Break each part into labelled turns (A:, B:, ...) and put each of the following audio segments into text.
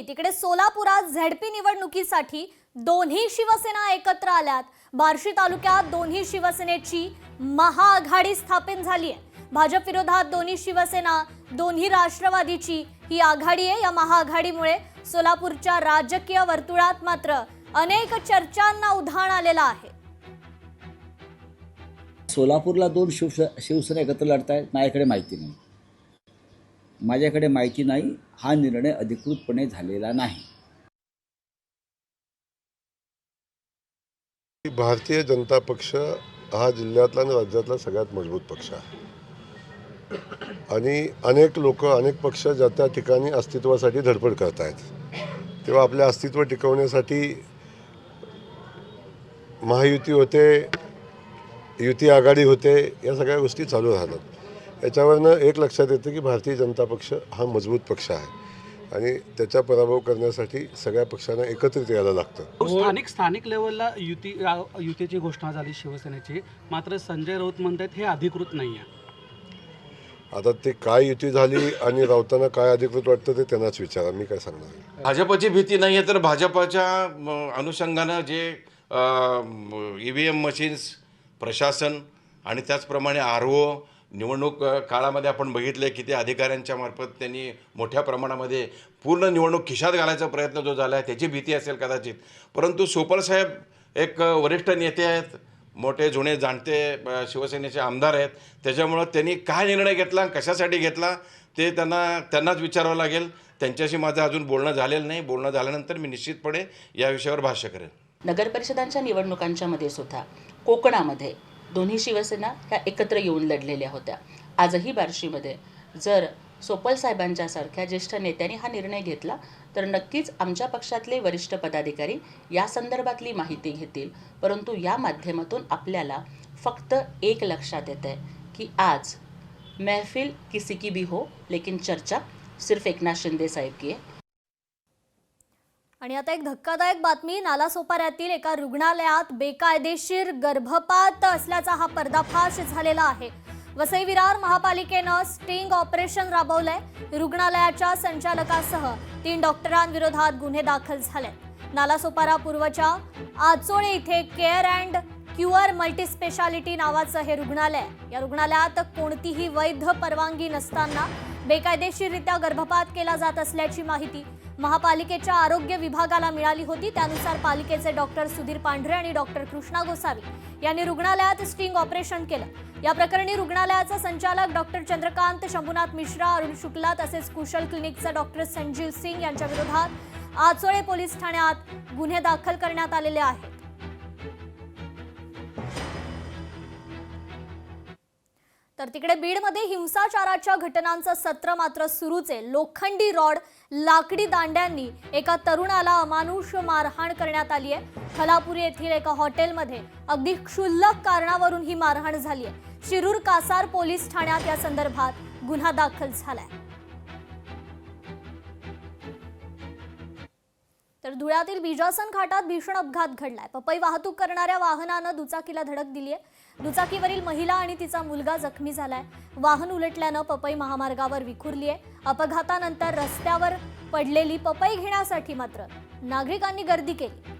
A: तिकडे सोलापुरात झेडपी निवडणुकीसाठी दोन्ही शिवसेना एकत्र आल्यात। बार्शी तालुक्यात दोन्ही शिवसेनेची महाआघाडी स्थापन झाली आहे। भाजप विरोधात दोन्ही शिवसेना, दोन्ही राष्ट्रवादीची ही आघाडी आहे। या महाआघाडीमुळे सोलापूरच्या राजकीय वर्तुळात मात्र अनेक चर्चांना उधाण आलेलं आहे।
B: सोलापूरला दोन शिवसेना एकत्र लढतायत, माझ्याकडे माहिती नाही। हा निर्णय अधिकृतपणे झालेला नाही।
C: भारतीय जनता पक्ष हा जिल्ह्यातला आणि राज्यातला सगळ्यात मजबूत पक्ष आहे आणि अनेक लोक, अनेक पक्ष ज्या त्या ठिकाणी अस्तित्वासाठी धडपड करत आहेत। तेव्हा आपले अस्तित्व टिकवण्यासाठी महायुती होते, युती आघाडी होते, या सगळ्या गोष्टी चालू राहतात। याच्यावरनं एक लक्षात येतं की भारतीय जनता पक्ष हा मजबूत पक्ष आहे आणि त्याचा पराभव करण्यासाठी सगळ्या पक्षांना एकत्रित यायला लागतं।
D: स्थानिक लेवलला युतीची घोषणा झाली शिवसेनेची, मात्र संजय राऊत म्हणतात हे अधिकृत नाही आहे।
C: आता ते काय युती झाली आणि राऊतांना काय अधिकृत वाटतं ते त्यांनाच विचारा, मी काय सांगणार।
E: भाजपची भीती नाही आहे तर भाजपच्या अनुषंगानं जे EVM मशीन्स, प्रशासन आणि त्याचप्रमाणे RO निवडणूक काळामध्ये आपण बघितले की ते अधिकाऱ्यांच्या मार्फत त्यांनी मोठ्या प्रमाणामध्ये पूर्ण निवडणूक खिशात घालायचा प्रयत्न जो झाला आहे त्याची भीती असेल कदाचित। परंतु सोपल साहेब एक वरिष्ठ नेते आहेत, मोठे जुने जाणते शिवसेनेचे आमदार आहेत, त्याच्यामुळं त्यांनी काय निर्णय घेतला, कशासाठी घेतला ते त्यांनाच विचारावं लागेल। त्यांच्याशी माझं अजून बोलणं झालेलं नाही। बोलणं झाल्यानंतर मी निश्चितपणे या विषयावर भाष्य करेन।
F: नगरपरिषदांच्या निवडणुकांच्या मध्ये सुद्धा कोकणामध्ये दोन्ही शिवसेना ह्या एकत्र येऊन लढलेल्या होत्या। आजही बार्शीमध्ये जर सोपल साहेबांच्या सारख्या ज्येष्ठ नेत्यांनी हा निर्णय घेतला तर नक्कीच आमच्या पक्षातले वरिष्ठ पदाधिकारी या संदर्भातली माहिती घेतील। परंतु या माध्यमातून आपल्याला फक्त एक लक्षात येतं आहे की आज महफिल किसी की भी हो लेकिन चर्चा सिर्फ एकनाथ शिंदे साहेब की आहे।
A: आणि आता एक धक्कादायक बातमी, नालासोपाऱ्यातील एका रुग्णालयात बेकायदेशीर गर्भपात असल्याचा हा पर्दाफाश झालेला आहे। वसई विरार महापालिकेनं स्टिंग ऑपरेशन राबवलंय। रुग्णालयाच्या संचालकासह 3 डॉक्टरांविरोधात गुन्हे दाखल झाले। नालासोपारा पूर्वच्या आचोळे इथे केअर अँड क्युअर मल्टीस्पेशालिटी नावाचं हे रुग्णालय आहे। या रुग्णालयात कोणतीही वैध परवानगी नसताना बेकायदेशीररित्या गर्भपात केला जात असल्याची माहिती महापालिकेच्या आरोग्य विभागाला मिळाली होती। त्यानुसार पालिकेचे डॉक्टर सुधीर पांढरे आणि डॉक्टर कृष्णा गोसावी यांनी रुग्णालयात स्टिंग ऑपरेशन केलं। या प्रकरणी रुग्णालयाचा संचालक डॉक्टर चंद्रकांत शंभूनाथ मिश्रा, अरुण शुक्ला तसेच कुशल क्लिनिकचा डॉक्टर संजीव सिंग यांच्या विरोधात आचोळे पोलीस ठाण्यात गुन्हे दाखल करण्यात आलेले आहेत। तर तिकडे बीडमध्ये हिंसाचाराच्या घटनांचं सत्र मात्र सुरूच आहे। लोखंडी रॉड, लाकडी दांड्यांनी एका तरुणाला अमानुष मारहाण करण्यात आली आहे। खलापुरी येथील एका हॉटेलमध्ये अगदी क्षुल्लक कारणावरून ही मारहाण झाली आहे। शिरूर कासार पोलीस ठाण्यात या संदर्भात गुन्हा दाखल झालाय। तर धुळ्यातील बिजासन घाटात भीषण अपघात घडलाय। पपई वाहतूक करणाऱ्या वाहनानं दुचाकीला धडक दिली आहे। दुचाकीवरील महिला आणि तिचा मुलगा जखमी झालाय। वाहन उलटल्यानं पपई महामार्गावर विखुरली आहे। अपघातानंतर रस्त्यावर पडलेली पपई घेण्यासाठी मात्र नागरिकांनी गर्दी केली।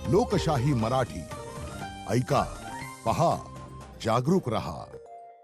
G: लोकशाही मराठी ऐका, पहा, जागरूक रहा।